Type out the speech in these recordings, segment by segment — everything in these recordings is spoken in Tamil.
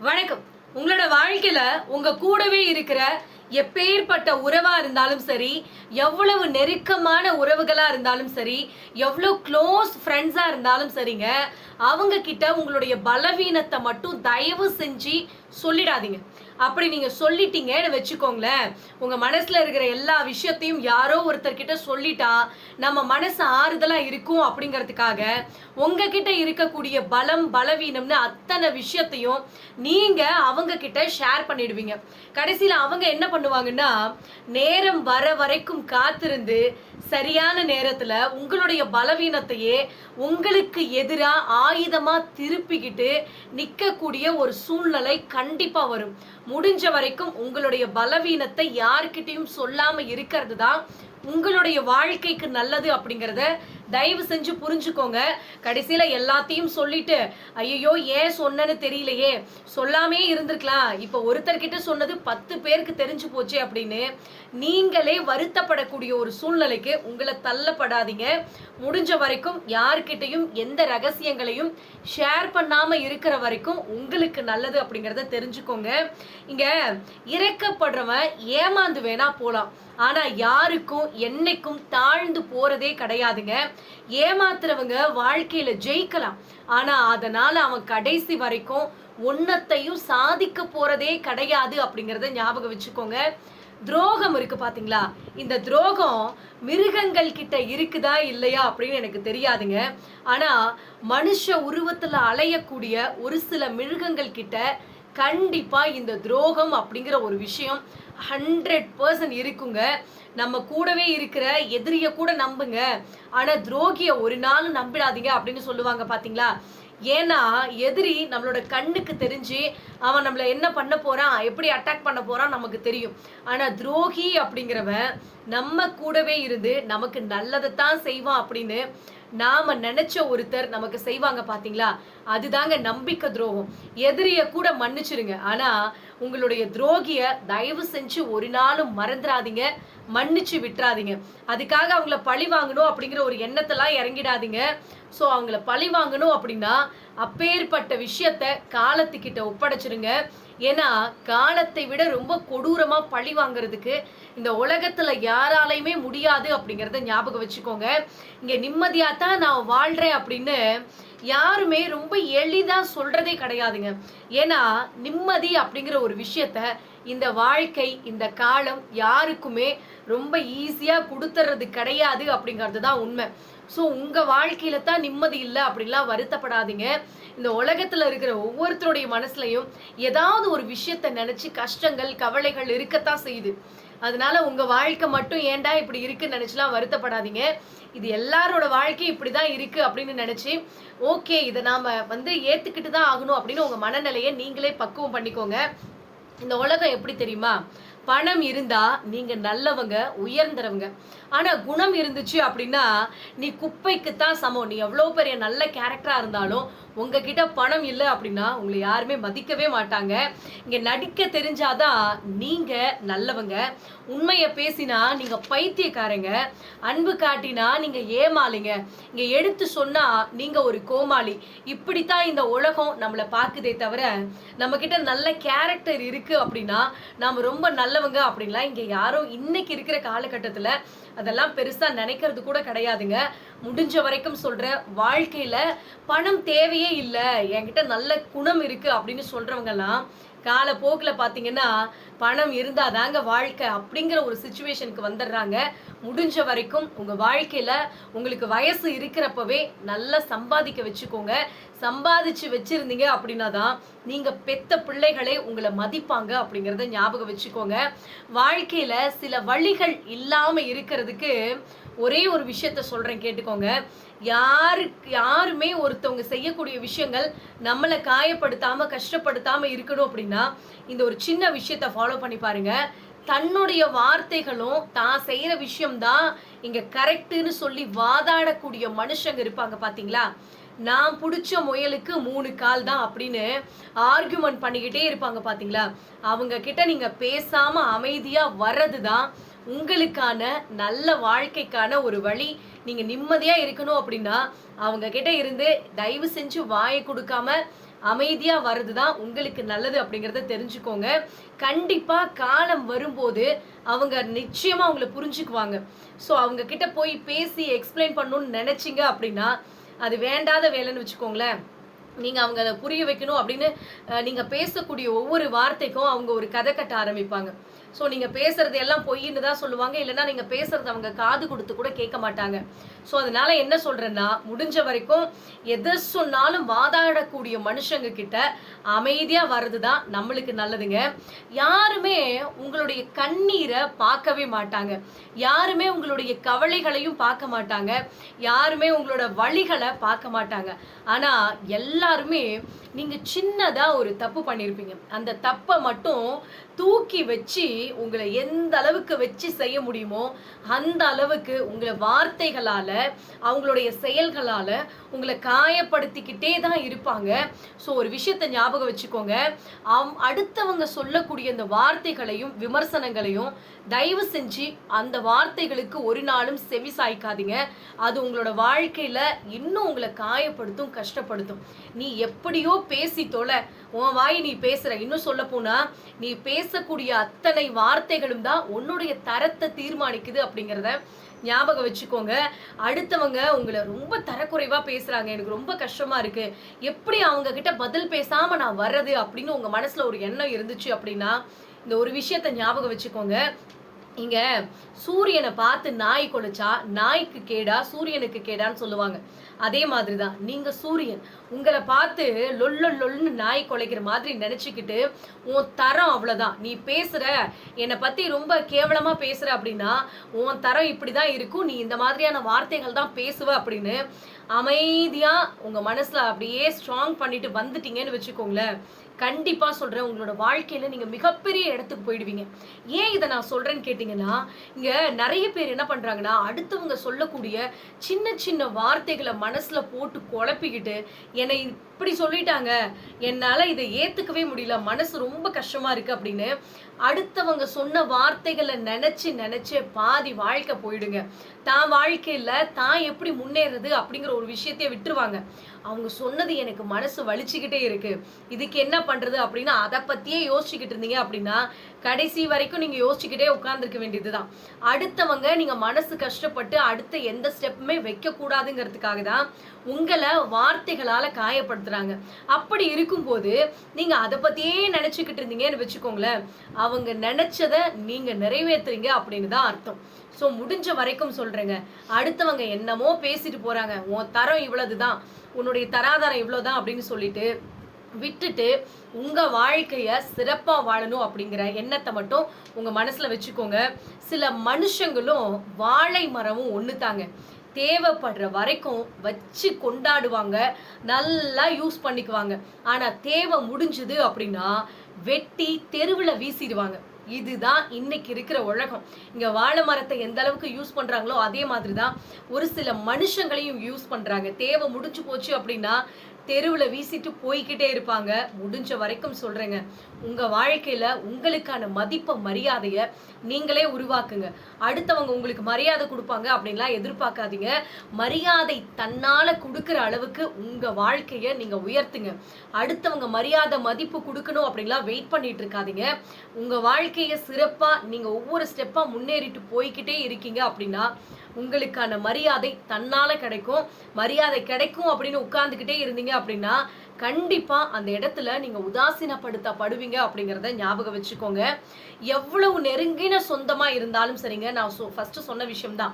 வணக்கம். உங்களோட வாழ்க்கையில உங்க கூடவே இருக்கிற எப்பேற்பட்ட உறவா இருந்தாலும் சரி, எவ்வளவு நெருக்கமான உறவுகளா இருந்தாலும் சரி, எவ்வளவு க்ளோஸ் ஃப்ரெண்ட்ஸா இருந்தாலும் சரிங்க, அவங்க கிட்ட உங்களுடைய பலவீனத்தை மட்டும் தயவு செஞ்சு சொல்லிடாதீங்க. அப்படி நீங்க சொல்லிட்டீங்கன்னு வச்சுக்கோங்களேன், உங்க மனசுல இருக்கிற எல்லா விஷயத்தையும் யாரோ ஒருத்தர்கிட்ட சொல்லிட்டா நம்ம மனசு ஆறுதலா இருக்கும் அப்படிங்கிறதுக்காக உங்ககிட்ட இருக்கக்கூடிய பலம் பலவீனம்னு அத்தனை விஷயத்தையும் நீங்க அவங்க கிட்ட ஷேர் பண்ணிடுவீங்க. கடைசியில அவங்க என்ன பண்ணுவாங்கன்னா, நேரம் வர வரைக்கும் காத்திருந்து சரியான நேரத்துல உங்களுடைய பலவீனத்தையே உங்களுக்கு எதிரா ஆயுதமா திருப்பிக்கிட்டு நிக்கக்கூடிய ஒரு சூழ்நிலை கண்டிப்பா வரும். முடிஞ்ச வரைக்கும் உங்களுடைய பலவீனத்தை யார்கிட்டயும் சொல்லாம இருக்கிறது தான் உங்களுடைய வாழ்க்கைக்கு நல்லது அப்படிங்கிறத தயவு செஞ்சு புரிஞ்சுக்கோங்க. கடைசியில எல்லாத்தையும் சொல்லிட்டு ஐயோ ஏன் சொன்னேன்னு தெரியலையே, சொல்லாமே இருந்திருக்கலாம், இப்ப ஒருத்தர்கிட்ட சொன்னது 10 பேருக்கு தெரிஞ்சு போச்சே அப்படின்னு நீங்களே வருத்தப்படக்கூடிய ஒரு சூழ்நிலைக்கு உங்களை தள்ளப்படாதீங்க. முடிஞ்ச வரைக்கும் யார்கிட்டையும் எந்த ரகசியங்களையும் ஷேர் பண்ணாம இருக்கிற வரைக்கும் உங்களுக்கு நல்லது அப்படிங்கிறத தெரிஞ்சுக்கோங்க. இங்க இறக்கப்படுறவன் ஏமாந்து வேணா போலாம், ஆனா யாருக்கும் என்னைக்கும் தாழ்ந்து போறதே கிடையாதுங்க. ஏமாத்துறவங்க வாழ்க்கையில ஜெயிக்கலாம், ஆனா அதனால அவன் கடைசி வரைக்கும் ஒன்னத்தையும் சாதிக்க போறதே கிடையாது அப்படிங்கறத ஞாபகம் வச்சுக்கோங்க. துரோகம் இருக்கு பாத்தீங்களா, இந்த துரோகம் மிருகங்கள் கிட்ட இருக்குதா இல்லையா அப்படின்னு எனக்கு தெரியாதுங்க. ஆனா மனுஷ உருவத்துல அலையக்கூடிய ஒரு சில மிருகங்கள் கிட்ட கண்டிப்பா இந்த துரோகம் அப்படிங்கிற ஒரு விஷயம் 100% இருக்குங்க. நம்ம கூடவே இருக்கிற எதிரிய கூட நம்புங்க, ஆனா துரோகிய ஒரு நாள் நம்பிடாதீங்க அப்படின்னு சொல்லுவாங்க பாத்தீங்களா. ஏன்னா எதிரி நம்மளோட கண்ணுக்கு தெரிஞ்சு அவன் நம்மள என்ன பண்ண போறான், எப்படி அட்டாக் பண்ண போறான் நமக்கு தெரியும். ஆனா துரோகி அப்படிங்கிறவன் நம்ம கூடவே இருந்து நமக்கு நல்லதைத்தான் செய்வான் அப்படின்னு நாம நினைச்ச ஒருத்தர் நமக்கு செய்வாங்க பாத்தீங்களா, அதுதாங்க நம்பிக்கை துரோகம். எதிரிய கூட மன்னிச்சிருங்க, ஆனா உங்களுடைய துரோகிய தயவு செஞ்சு ஒரு நாளும் மறந்துடாதீங்க, மன்னிச்சு விட்டுறாதீங்க. அதுக்காக அவங்கள பழி வாங்கணும் அப்படிங்கிற ஒரு எண்ணத்தெல்லாம் இறங்கிடாதீங்க. ஸோ அவங்கள பழி வாங்கணும் அப்படின்னா அப்பேற்பட்ட விஷயத்த காலத்துக்கிட்ட ஒப்படைச்சிருங்க. ஏன்னா காலத்தை விட ரொம்ப கொடூரமா பழி வாங்குறதுக்கு இந்த உலகத்துல யாராலையுமே முடியாது அப்படிங்கறத ஞாபகம் வச்சுக்கோங்க. இங்க நிம்மதியா தான் நான் வாழ்றேன் அப்படின்னு யாருமே ரொம்ப எளிதா சொல்றதே கிடையாதுங்க. ஏன்னா நிம்மதி அப்படிங்கிற ஒரு விஷயத்த இந்த வாழ்க்கை இந்த காலம் யாருக்குமே ரொம்ப ஈஸியா கொடுத்துறது கிடையாது அப்படிங்கிறது தான் உண்மை. ஸோ உங்க வாழ்க்கையில தான் நிம்மதி இல்லை அப்படின்லாம் வருத்தப்படாதீங்க. இந்த உலகத்துல இருக்கிற ஒவ்வொருத்தருடைய மனசுலையும் ஏதாவது ஒரு விஷயத்த நினைச்சு கஷ்டங்கள் கவலைகள் இருக்கத்தான் செய்யுது. அதனால உங்க வாழ்க்கை மட்டும் ஏன்டா இப்படி இருக்குன்னு நினைச்சுலாம் வருத்தப்படாதீங்க. இது எல்லாரோட வாழ்க்கை இப்படிதான் இருக்கு அப்படின்னு நினைச்சு ஓகே இதை நாம ஏத்துக்கிட்டு தான் ஆகணும் அப்படின்னு உங்க மனநிலையை நீங்களே பக்குவம் பண்ணிக்கோங்க. இந்த உலகம் எப்படி தெரியுமா, பணம் இருந்தா நீங்க நல்லவங்க உயர்ந்தவங்க, ஆனா குணம் இருந்துச்சு அப்படின்னா நீ குப்பைக்குத்தான் சமம். நீ எவ்வளவு பெரிய நல்ல கேரக்டரா இருந்தாலும் உங்ககிட்ட பணம் இல்லை அப்படின்னா உங்களை யாருமே மதிக்கவே மாட்டாங்க. இங்க நடிக்க தெரிஞ்சாதான் நீங்க நல்லவங்க, உண்மையை பேசினா நீங்க பைத்தியக்காரங்க, அன்பு காட்டினா நீங்க ஏமாளிங்க, இங்க எடுத்து சொன்னா நீங்க ஒரு கோமாளி. இப்படித்தான் இந்த உலகம் நம்மளை பாக்குதே தவிர நம்ம கிட்ட நல்ல கேரக்டர் இருக்கு அப்படின்னா நாம ரொம்ப நல்லவங்க அப்படின்லாம் இங்க யாரும் இன்னைக்கு இருக்கிற காலகட்டத்துல அதெல்லாம் பெருசா நினைக்கிறது கூட கிடையாதுங்க. முடிஞ்ச வரைக்கும் சொல்ற, வாழ்க்கையில பணம் தேவையே இல்லை, என்கிட்ட நல்ல குணம் இருக்கு அப்படின்னு சொல்றவங்க எல்லாம் காலப்போக்கில் பார்த்தீங்கன்னா பணம் இருந்தாதாங்க வாழ்க்கை அப்படிங்கிற ஒரு சிச்சுவேஷனுக்கு வந்துடுறாங்க. முடிஞ்ச வரைக்கும் உங்க வாழ்க்கையில உங்களுக்கு வயசு இருக்கிறப்பவே நல்லா சம்பாதிக்க வச்சுக்கோங்க. சம்பாதிச்சு வச்சிருந்தீங்க அப்படின்னா தான் நீங்க பெத்த பிள்ளைகளே உங்களை மதிப்பாங்க அப்படிங்கிறத ஞாபகம் வச்சுக்கோங்க. வாழ்க்கையில சில வழிகள் இல்லாம இருக்கிறதுக்கு ஒரே ஒரு விஷயத்த சொல்றேன், கேட்டுக்கோங்க. யாருமே ஒருத்தவங்க செய்யக்கூடிய விஷயங்கள் நம்மளை காயப்படுத்தாம கஷ்டப்படுத்தாம இருக்கணும் அப்படின்னா இந்த ஒரு சின்ன விஷயத்த ஃபாலோ பண்ணி பாருங்க. தன்னுடைய வார்த்தைகளும் தான் செய்யற விஷயம்தான் இங்க கரெக்டுன்னு சொல்லி வாதாடக்கூடிய மனுஷங்க இருப்பாங்க பாத்தீங்களா. நான் பிடிச்ச முயலுக்கு 3 கால் தான் அப்படின்னு ஆர்கியூமெண்ட் பண்ணிக்கிட்டே இருப்பாங்க பாத்தீங்களா. அவங்க கிட்ட நீங்க பேசாம அமைதியா வர்றதுதான் உங்களுக்கான நல்ல வாழ்க்கைக்கான ஒரு வழி. நீங்க நிம்மதியா இருக்கணும் அப்படின்னா அவங்க கிட்ட இருந்து தயவு செஞ்சு வாயை கொடுக்காம அமைதியா வர்றதுதான் உங்களுக்கு நல்லது அப்படிங்கறத தெரிஞ்சுக்கோங்க. கண்டிப்பா காலம் வரும்போது அவங்க நிச்சயமா உங்களை புரிஞ்சுக்குவாங்க. சோ அவங்க கிட்ட போய் பேசி எக்ஸ்பிளைன் பண்ணணும்னு நினைச்சீங்க அப்படின்னா அது வேண்டாத வேலைன்னு வச்சுக்கோங்களேன். நீங்க அவங்கள புரிய வைக்கணும் அப்படின்னு நீங்க பேசக்கூடிய ஒவ்வொரு வார்த்தைக்கும் அவங்க ஒரு கதை கட்ட ஆரம்பிப்பாங்க. ஸோ நீங்க பேசுறது எல்லாம் பொய்ன்னு தான் சொல்லுவாங்க. இல்லைன்னா நீங்க பேசுறது அவங்க காது கொடுத்து கூட கேட்க மாட்டாங்க. ஸோ அதனால என்ன சொல்றேன்னா, முடிஞ்ச வரைக்கும் எதை சொன்னாலும் வாதாடக்கூடிய மனுஷங்க கிட்ட அமைதியா வர்றதுதான் நம்மளுக்கு நல்லதுங்க. யாருமே உங்களுடைய கண்ணீரை பார்க்கவே மாட்டாங்க. யாருமே உங்களுடைய கவலைகளையும் பார்க்க மாட்டாங்க. யாருமே உங்களோட வலிகளை பார்க்க மாட்டாங்க. ஆனா எல்லாருமே நீங்க சின்னதா ஒரு தப்பு பண்ணிருப்பீங்க. அந்த தப்பை மட்டும் தூக்கி வச்சு உங்களை எந்த அளவுக்கு வச்சு செய்ய முடியுமோ அந்த அளவுக்கு உங்களை வார்த்தைகளால அவங்களுடைய செயல்களால உங்களை காயப்படுத்திக்கிட்டே தான் இருப்பாங்க. ஸோ ஒரு விஷயத்தை ஞாபகம் வச்சுக்கோங்க, அடுத்தவங்க சொல்லக்கூடிய அந்த வார்த்தைகளையும் விமர்சனங்களையும் தயவு செஞ்சு அந்த வார்த்தைகளுக்கு ஒரு நாளும் செவி சாய்க்காதீங்க. அது உங்களோட வாழ்க்கையில இன்னும் உங்களை காயப்படுத்தும், கஷ்டப்படுத்தும். நீ எப்படியோ பேசி தொலை, உன் வாய் நீ பேசுற. இன்னும் சொல்ல போனா நீ பேசக்கூடிய அத்தனை வார்த்தைகளும் தான் உன்னுடைய தரத்தை தீர்மானிக்குது அப்படிங்கிறத ஞாபகம் வச்சுக்கோங்க. அடுத்தவங்க உங்களை ரொம்ப தரக்குறைவா பேசுறாங்க, எனக்கு ரொம்ப கஷ்டமா இருக்கு, எப்படி அவங்க கிட்ட பதில் பேசாம நான் வர்றது அப்படின்னு உங்க மனசுல ஒரு எண்ணம் இருந்துச்சு அப்படின்னா இந்த ஒரு விஷயத்த ஞாபகம் வச்சுக்கோங்க. இங்க சூரியனை பார்த்து நாய் கொலைச்சா நாய்க்கு கேடா சூரியனுக்கு கேடான்னு சொல்லுவாங்க. அதே மாதிரிதான் நீங்க சூரியன். உங்களை பார்த்து லொல்லுன்னு நாய் கொலைக்கிற மாதிரி நினைச்சுக்கிட்டு உன் தரம் அவ்வளவுதான். நீ பேசுற, என்னை பத்தி ரொம்ப கேவலமா பேசுற அப்படின்னா உன் தரம் இப்படிதான் இருக்கும், நீ இந்த மாதிரியான வார்த்தைகள் தான் பேசுவ அப்படின்னு அமைதியா உங்க மனசுல அப்படியே ஸ்ட்ராங் பண்ணிட்டு வந்துட்டீங்கன்னு வச்சுக்கோங்களேன். கண்டிப்பா சொல்றேன், உங்களோட வாழ்க்கையில நீங்க மிகப்பெரிய இடத்துக்கு போயிடுவீங்க. ஏன் இதை நான் சொல்றேன்னு கேட்டீங்கன்னா, இங்க நிறைய பேர் என்ன பண்றாங்கன்னா, அடுத்தவங்க சொல்லக்கூடிய சின்ன சின்ன வார்த்தைகளை மனசுல போட்டு குழப்பிக்கிட்டு என்னை இப்படி சொல்லிட்டாங்க, என்னால இதை ஏத்துக்கவே முடியல, மனசு ரொம்ப கஷ்டமா இருக்கு அப்படின்னு அடுத்தவங்க சொன்ன வார்த்தைகளை நினைச்சு பாதி வாழ்க்கை போயிடுங்க. தான் வாழ்க்கையில தான் எப்படி முன்னேறது அப்படிங்கிற ஒரு விஷயத்தையே விட்டுருவாங்க. அவங்க சொன்னது எனக்கு மனசு வலிச்சுக்கிட்டே இருக்கு, இதுக்கு என்ன பண்றது அப்படின்னு அதை பத்தியே யோசிச்சுக்கிட்டு இருந்தீங்க அப்படின்னா கடைசி வரைக்கும் நீங்க யோசிச்சுக்கிட்டே உட்கார்ந்துருக்க வேண்டியதுதான். அடுத்தவங்க நீங்க மனசு கஷ்டப்பட்டு அடுத்த எந்த ஸ்டெப்புமே வைக்க கூடாதுங்கிறதுக்காக தான் உங்களை வார்த்தைகளால காயப்படுத்துறாங்க. அப்படி இருக்கும்போது நீங்க அதை பத்தியே நினைச்சுக்கிட்டு இருந்தீங்கன்னு வச்சுக்கோங்களேன், அவங்க நினைச்சதை நீங்க நிறைவேற்றுறீங்க அப்படின்னு தான் அர்த்தம். ஸோ முடிஞ்ச வரைக்கும் சொல்றேங்க, அடுத்தவங்க என்னமோ பேசிட்டு போறாங்க, உன் தரம் இவ்வளவுதான், உன்னுடைய தராதரம் இவ்வளவுதான் அப்படின்னு சொல்லிட்டு விட்டுட்டு உங்க வாழ்க்கைய சிறப்பா வாழணும் அப்படிங்கிற எண்ணத்தை மட்டும் உங்க மனசுல வச்சுக்கோங்க. சில மனுஷங்களும் வாழை மரமும் ஒண்ணு தாங்க. தேவைப்படுற வரைக்கும் வச்சு கொண்டாடுவாங்க, நல்லா யூஸ் பண்ணிக்குவாங்க. ஆனா தேவை முடிஞ்சுது அப்படின்னா வெட்டி தெருவுல வீசிடுவாங்க. இதுதான் இன்னைக்கு இருக்கிற உலகம். இங்க வாழை மரத்தை எந்த அளவுக்கு யூஸ் பண்றாங்களோ அதே மாதிரிதான் ஒரு சில மனுஷங்களையும் யூஸ் பண்றாங்க. தேவை முடிஞ்சு போச்சு அப்படின்னா தெருவுல வீசிட்டு போய்கிட்டே இருப்பாங்க. முடிஞ்ச வரைக்கும் சொல்றேங்க, உங்க வாழ்க்கையில உங்களுக்கான மதிப்ப மரியாதைய நீங்களே உருவாக்குங்க. அடுத்தவங்க உங்களுக்கு மரியாதை கொடுப்பாங்க அப்படின்லாம் எதிர்பார்க்காதீங்க. மரியாதை தன்னால கொடுக்கிற அளவுக்கு உங்க வாழ்க்கைய நீங்க உயர்த்துங்க. அடுத்தவங்க மரியாதை மதிப்பு கொடுக்கணும் அப்படின்லாம் வெயிட் பண்ணிட்டு இருக்காதீங்க. உங்க வாழ்க்கைய சிறப்பா நீங்க ஒவ்வொரு ஸ்டெப்பா முன்னேறிட்டு போய்கிட்டே இருக்கீங்க அப்படின்னா உங்களுக்கான மரியாதை தன்னால கிடைக்கும். மரியாதை கிடைக்கும் அப்படின்னு உட்கார்ந்துகிட்டே இருந்தீங்க அப்படின்னா கண்டிப்பா அந்த இடத்துல நீங்க உதாசீனப்படுத்தப்படுவீங்க அப்படிங்கறத ஞாபகம் வச்சுக்கோங்க. எவ்வளவு நெருங்கின சொந்தமா இருந்தாலும் சரிங்க, நான் ஃபர்ஸ்ட் சொன்ன விஷயம் தான்,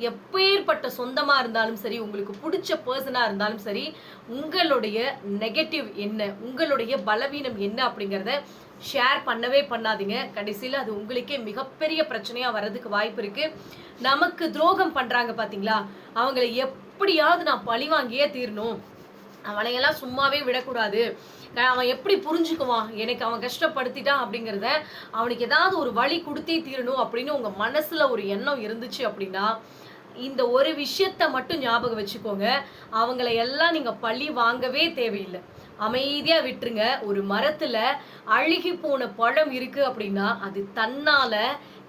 எப்பேற்பட்ட சொந்தமா இருந்தாலும் சரி, உங்களுக்கு பிடிச்ச பர்சனா இருந்தாலும் சரி, உங்களுடைய நெகட்டிவ் என்ன, உங்களுடைய பலவீனம் என்ன அப்படிங்கறத ஷேர் பண்ணவே பண்ணாதீங்க. கடைசியில அது உங்களுக்கே மிகப்பெரிய பிரச்சனையா வர்றதுக்கு வாய்ப்பு இருக்கு. நமக்கு துரோகம் பண்றாங்க பாத்தீங்களா, அவங்களை எப்படியாவது நான் பழி வாங்கியே தீரணும், அவனையெல்லாம் சும்மாவே விடக்கூடாது, அவன் எப்படி புரிஞ்சுக்குவான், எனக்கு அவன் கஷ்டப்படுத்திட்டான் அப்படிங்கிறத அவனுக்கு ஏதாவது ஒரு வழி கொடுத்தே தீரணும் அப்படின்னு உங்க மனசுல ஒரு எண்ணம் இருந்துச்சு அப்படின்னா இந்த ஒரு விஷயத்த மட்டும் ஞாபகம் வச்சுக்கோங்க, அவங்களை எல்லாம் நீங்க பழி வாங்கவே தேவையில்லை. அமைதியா விட்டுருங்க. ஒரு மரத்துல அழுகி போன பழம் இருக்கு அப்படின்னா அது தன்னால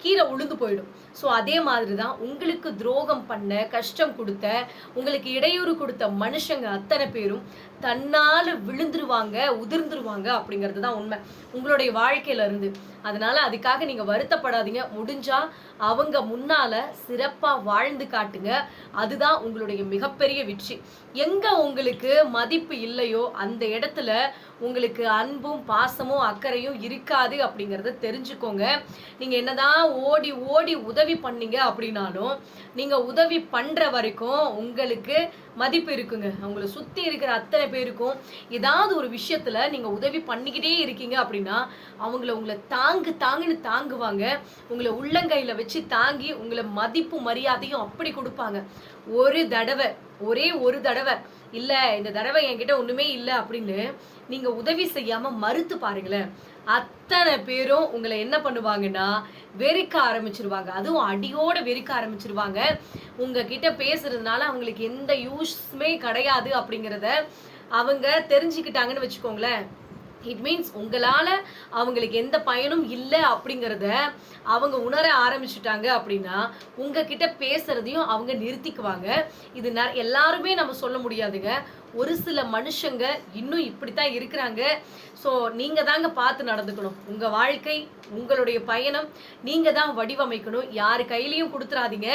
கீழே உளுந்து போயிடும். ஸோ அதே மாதிரிதான் உங்களுக்கு துரோகம் பண்ண, கஷ்டம் கொடுத்த, உங்களுக்கு இடையூறு கொடுத்த மனுஷங்க அத்தனை பேரும் தன்னால விழுந்துருவாங்க, உதிர்ந்துருவாங்க அப்படிங்கிறது தான் உண்மை உங்களுடைய வாழ்க்கையில இருந்து. அதனால அதுக்காக நீங்க வருத்தப்படாதீங்க. முடிஞ்சா அவங்க முன்னால சிறப்பா வாழ்ந்து காட்டுங்க. அதுதான் உங்களுடைய மிகப்பெரிய வெற்றி. எங்க உங்களுக்கு மதிப்பு இல்லையோ அந்த இடத்துல உங்களுக்கு அன்பும் பாசமும் அக்கறையும் இருக்காது அப்படிங்கறத தெரிஞ்சுக்கோங்க. நீங்க என்னதான் ஓடி ஓடி உதவி பண்ணீங்க அப்படின்னாலும் நீங்க உதவி பண்ற வரைக்கும் உங்களுக்கு மதிப்பு இருக்குங்க. உங்களை சுத்தி இருக்கிற அத்தனை பேருக்கும் ஏதாவது ஒரு விஷயத்துல நீங்க உதவி பண்ணிக்கிட்டே இருக்கீங்க அப்படின்னா உங்களை தாங்குன்னு தாங்குவாங்க. உங்களை உள்ளங்கையில வச்சு தாங்கி உங்களை மதிப்பு மரியாதையும் அப்படி கொடுப்பாங்க. ஒரே ஒரு தடவை இல்ல இந்த தடவை என்கிட்ட ஒண்ணுமே இல்லை அப்படின்னு நீங்க உதவி செய்யாம மறுத்து பாருங்களேன். அத்தனை பேரும் உங்களை என்ன பண்ணுவாங்கன்னா வெறுக்க ஆரம்பிச்சிருவாங்க. அதுவும் அடியோட வெறுக்க ஆரம்பிச்சிருவாங்க. உங்ககிட்ட பேசுறதுனால அவங்களுக்கு எந்த யூஸ்மே கிடையாது அப்படிங்கிறத அவங்க தெரிஞ்சுக்கிட்டாங்கன்னு வச்சுக்கோங்களேன். இட் மீன்ஸ் உங்களால அவங்களுக்கு எந்த பயனும் இல்லை அப்படிங்கிறத அவங்க உணர ஆரம்பிச்சுட்டாங்க அப்படின்னா உங்ககிட்ட பேசுறதையும் அவங்க நிறுத்திக்குவாங்க. இது எல்லாருமே நம்ம சொல்ல முடியாதுங்க. ஒரு சில மனுஷங்க இன்னும் இப்படித்தான் இருக்கிறாங்க. ஸோ நீங்க தாங்க பார்த்து நடந்துக்கணும். உங்க வாழ்க்கை உங்களுடைய பயணம் நீங்க தான் வடிவமைக்கணும். யாரு கையிலையும் கொடுத்துறாதீங்க.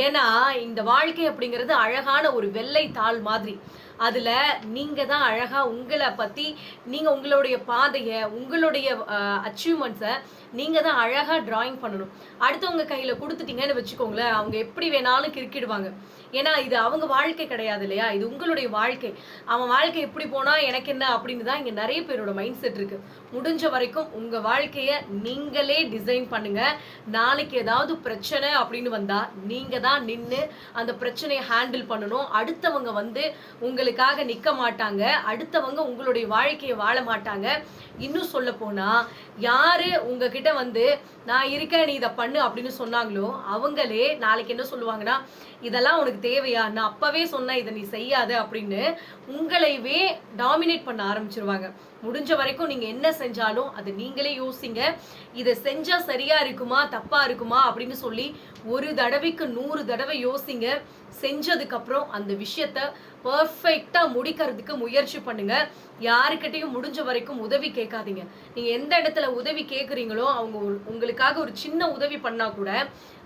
ஏன்னா இந்த வாழ்க்கை அப்படிங்கிறது அழகான ஒரு வெள்ளை தாள் மாதிரி. அதுல நீங்க தான் அழகா உங்களை பத்தி நீங்க உங்களுடைய பாதையை உங்களுடைய அச்சீவ்மெண்ட்ஸை நீங்க தான் அழகா டிராயிங் பண்ணணும். அடுத்தவங்க கையில கொடுத்துட்டீங்கன்னு வச்சுக்கோங்களேன், அவங்க எப்படி வேணாலும் கிறுக்கிடுவாங்க. ஏன்னா இது அவங்க வாழ்க்கை கிடையாது இல்லையா, இது உங்களுடைய வாழ்க்கை. அவன் வாழ்க்கை எப்படி போனா எனக்கு என்ன அப்படின்னு தான் இங்க நிறைய பேரோட மைண்ட் செட் இருக்கு. முடிஞ்ச வரைக்கும் உங்க வாழ்க்கைய நீங்களே டிசைன் பண்ணுங்க. நாளைக்கு ஏதாவது பிரச்சனை அப்படின்னு வந்தா நீங்க தான் நின்று அந்த பிரச்சனையை ஹேண்டில் பண்ணணும். அடுத்தவங்க உங்களுக்காக நிக்க மாட்டாங்க. அடுத்தவங்க உங்களுடைய வாழ்க்கையை வாழ மாட்டாங்க. இன்னும் சொல்ல போனா யாரு உங்ககிட்ட நான் இருக்கேன் நீ இதை பண்ணு அப்படின்னு சொன்னாங்களோ அவங்களே நாளைக்கு என்ன சொல்லுவாங்கன்னா, இதெல்லாம் உனக்கு தேவையா, நான் அப்பவே சொன்னேன் இதை நீ செய்யாத அப்படின்னு உங்களைவே டாமினேட் பண்ண ஆரம்பிச்சிருவாங்க. முடிஞ்ச வரைக்கும் நீங்க என்ன செஞ்சாலும் அதை நீங்களே யோசிங்க. இதை செஞ்சா சரியா இருக்குமா தப்பா இருக்குமா அப்படின்னு சொல்லி ஒரு தடவைக்கு 100 தடவை யோசிங்க. செஞ்சதுக்கு அப்புறம் அந்த விஷயத்த பர்ஃபெக்டா முடிக்கிறதுக்கு முயற்சி பண்ணுங்க. யாருக்கிட்டையும் முடிஞ்ச வரைக்கும் உதவி கேட்காதீங்க. நீங்க எந்த இடத்துல உதவி கேட்குறீங்களோ அவங்க உங்களுக்காக ஒரு சின்ன உதவி பண்ணா கூட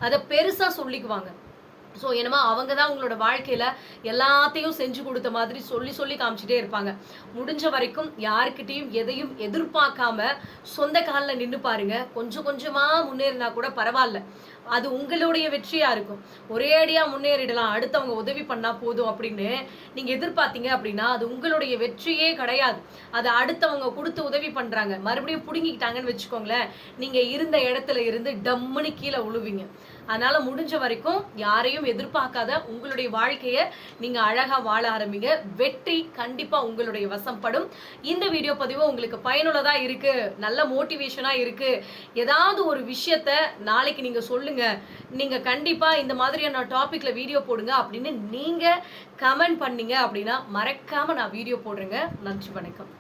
அதை பெருசா சொல்லிக்குவாங்க. ஸோ என்னமா அவங்க தான் உங்களோட வாழ்க்கையில எல்லாத்தையும் செஞ்சு கொடுத்த மாதிரி சொல்லி காமிச்சிட்டே இருப்பாங்க. முடிஞ்ச வரைக்கும் யாருக்கிட்டையும் எதையும் எதிர்பார்க்காம சொந்த காலில் நின்று பாருங்க. கொஞ்சம் கொஞ்சமா முன்னேறினா கூட பரவாயில்ல, அது உங்களுடைய வெற்றியா இருக்கும். ஒரே அடியா முன்னேறிடலாம், அடுத்தவங்க உதவி பண்ணா போதும் அப்படின்னு நீங்க எதிர்பார்த்தீங்க அப்படின்னா அது உங்களுடைய வெற்றியே கிடையாது. அது அடுத்தவங்க கொடுத்து உதவி பண்றாங்க, மறுபடியும் புடுங்கிக்கிட்டாங்கன்னு வச்சுக்கோங்களேன், நீங்க இருந்த இடத்துல இருந்து டம்முன்னு கீழே உழுவீங்க. அதனால முடிஞ்ச வரைக்கும் யாரையும் எதிர்பார்க்காத உங்களுடைய வாழ்க்கைய நீங்க அழகா வாழ ஆரம்பிங்க. வெற்றி கண்டிப்பா உங்களுடைய வசப்படும். இந்த வீடியோ பதிவு உங்களுக்கு பயனுள்ளதா இருக்கு, நல்ல மோட்டிவேஷனா இருக்கு, ஏதாவது ஒரு விஷயத்த நாளைக்கு நீங்க சொல்லுங்க, நீங்க கண்டிப்பா இந்த மாதிரியான டாபிக்ல வீடியோ போடுங்க அப்படின்னு நீங்க கமெண்ட் பண்ணீங்க அப்படின்னா மறக்காம நான் வீடியோ போடுறேங்க. நன்றி, வணக்கம்.